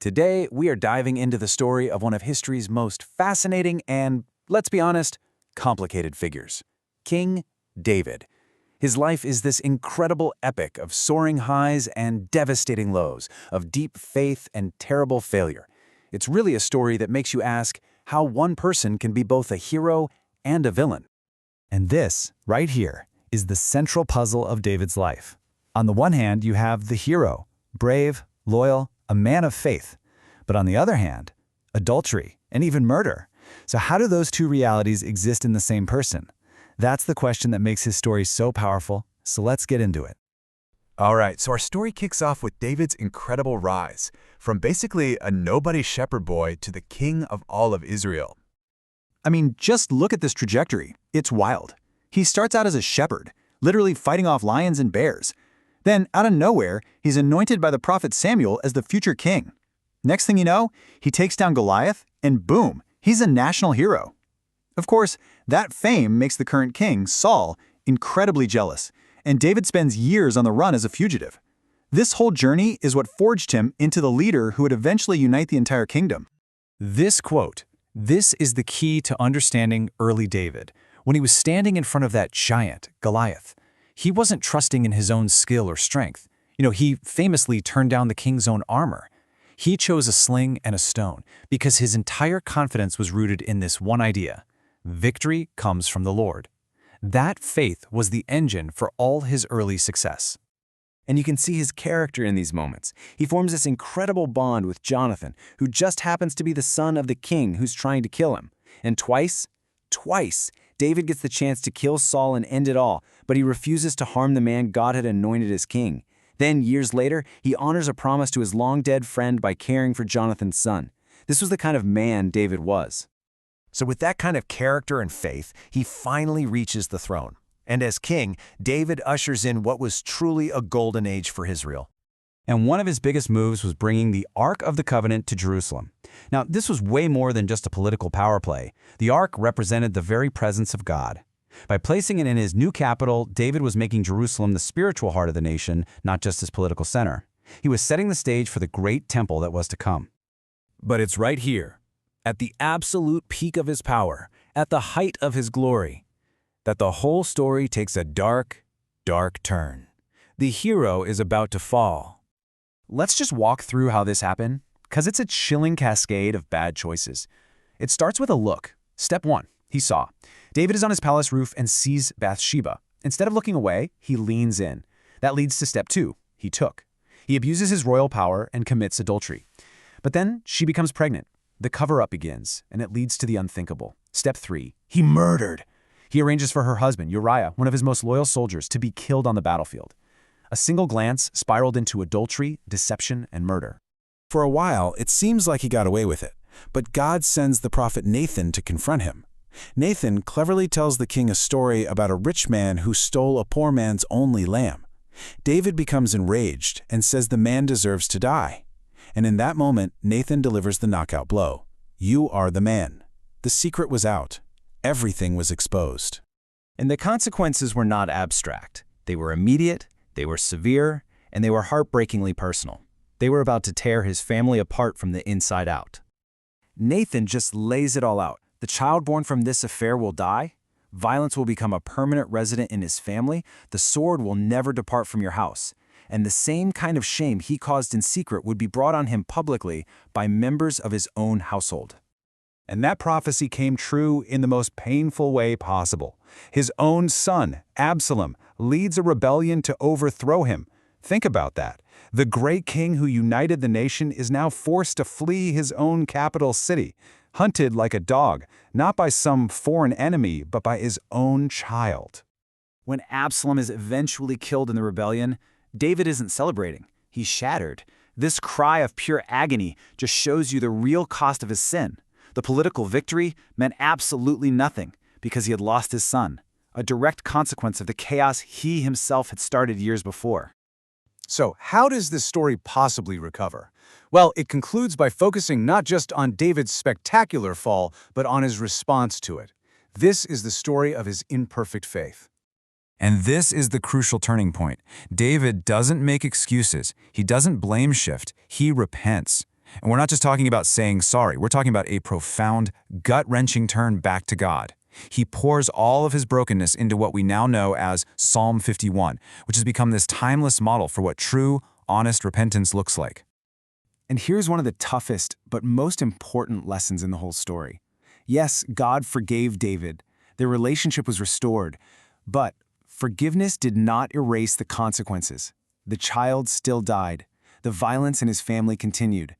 Today, we are diving into the story of one of history's most fascinating and, let's be honest, complicated figures, King David. His life is this incredible epic of soaring highs and devastating lows, of deep faith and terrible failure. It's really a story that makes you ask how one person can be both a hero and a villain. And this, right here, is the central puzzle of David's life. On the one hand, you have the hero, brave, loyal, a man of faith. But on the other hand, adultery and even murder. So how do those two realities exist in the same person? That's the question that makes his story so powerful, so let's get into it. All right, so our story kicks off with David's incredible rise, from basically a nobody shepherd boy to the king of all of Israel. I mean, just look at this trajectory. It's wild. He starts out as a shepherd, literally fighting off lions and bears. Then, out of nowhere, he's anointed by the prophet Samuel as the future king. Next thing you know, he takes down Goliath, and boom, he's a national hero. Of course, that fame makes the current king, Saul, incredibly jealous, and David spends years on the run as a fugitive. This whole journey is what forged him into the leader who would eventually unite the entire kingdom. This quote, "This is the key to understanding early David." When he was standing in front of that giant, Goliath, he wasn't trusting in his own skill or strength. He famously turned down the king's own armor. He chose a sling and a stone because his entire confidence was rooted in this one idea: victory comes from the Lord. That faith was the engine for all his early success. And you can see his character in these moments. He forms this incredible bond with Jonathan, who just happens to be the son of the king who's trying to kill him. And twice, David gets the chance to kill Saul and end it all, but he refuses to harm the man God had anointed as king. Then, years later, he honors a promise to his long-dead friend by caring for Jonathan's son. This was the kind of man David was. So with that kind of character and faith, he finally reaches the throne. And as king, David ushers in what was truly a golden age for Israel. And one of his biggest moves was bringing the Ark of the Covenant to Jerusalem. Now, this was way more than just a political power play. The Ark represented the very presence of God. By placing it in his new capital, David was making Jerusalem the spiritual heart of the nation, not just his political center. He was setting the stage for the great temple that was to come. But it's right here, at the absolute peak of his power, at the height of his glory, that the whole story takes a dark, dark turn. The hero is about to fall. Let's just walk through how this happened, because it's a chilling cascade of bad choices. It starts with a look. Step 1, he saw. David is on his palace roof and sees Bathsheba. Instead of looking away, he leans in. That leads to step 2, he took. He abuses his royal power and commits adultery. But then she becomes pregnant. The cover-up begins, and it leads to the unthinkable. Step 3, he murdered. He arranges for her husband, Uriah, one of his most loyal soldiers, to be killed on the battlefield. A single glance spiraled into adultery, deception, and murder. For a while, it seems like he got away with it, but God sends the prophet Nathan to confront him. Nathan cleverly tells the king a story about a rich man who stole a poor man's only lamb. David becomes enraged and says the man deserves to die. And in that moment, Nathan delivers the knockout blow. You are the man. The secret was out. Everything was exposed. And the consequences were not abstract. They were immediate, they were severe, and they were heartbreakingly personal. They were about to tear his family apart from the inside out. Nathan just lays it all out. The child born from this affair will die. Violence will become a permanent resident in his family. The sword will never depart from your house. And the same kind of shame he caused in secret would be brought on him publicly by members of his own household. And that prophecy came true in the most painful way possible. His own son, Absalom, leads a rebellion to overthrow him. Think about that. The great king who united the nation is now forced to flee his own capital city, hunted like a dog, not by some foreign enemy, but by his own child. When Absalom is eventually killed in the rebellion, David isn't celebrating. He's shattered. This cry of pure agony just shows you the real cost of his sin. The political victory meant absolutely nothing because he had lost his son, a direct consequence of the chaos he himself had started years before. So, how does this story possibly recover? Well, it concludes by focusing not just on David's spectacular fall, but on his response to it. This is the story of his imperfect faith. And this is the crucial turning point. David doesn't make excuses. He doesn't blame shift. He repents. And we're not just talking about saying sorry, we're talking about a profound, gut-wrenching turn back to God. He pours all of his brokenness into what we now know as Psalm 51, which has become this timeless model for what true, honest repentance looks like. And here's one of the toughest but most important lessons in the whole story. Yes, God forgave David. Their relationship was restored. But forgiveness did not erase the consequences. The child still died. The violence in his family continued.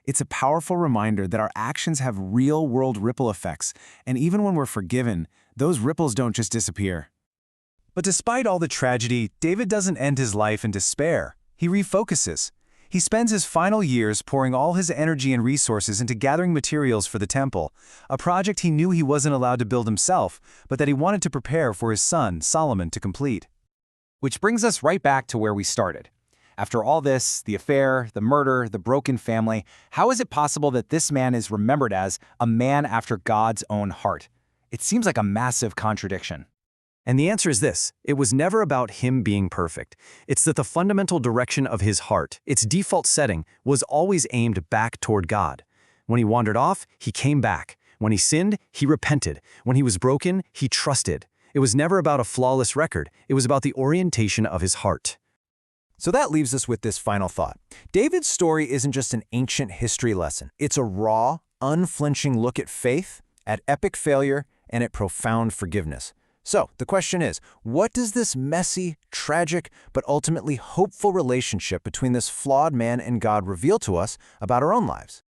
It's a powerful reminder that our actions have real-world ripple effects, and even when we're forgiven, those ripples don't just disappear. But despite all the tragedy, David doesn't end his life in despair. He refocuses. He spends his final years pouring all his energy and resources into gathering materials for the temple, a project he knew he wasn't allowed to build himself, but that he wanted to prepare for his son, Solomon, to complete. Which brings us right back to where we started. After all this, the affair, the murder, the broken family, how is it possible that this man is remembered as a man after God's own heart? It seems like a massive contradiction. And the answer is this: it was never about him being perfect. It's that the fundamental direction of his heart, its default setting, was always aimed back toward God. When he wandered off, he came back. When he sinned, he repented. When he was broken, he trusted. It was never about a flawless record. It was about the orientation of his heart. So that leaves us with this final thought. David's story isn't just an ancient history lesson. It's a raw, unflinching look at faith, at epic failure, and at profound forgiveness. So the question is, what does this messy, tragic, but ultimately hopeful relationship between this flawed man and God reveal to us about our own lives?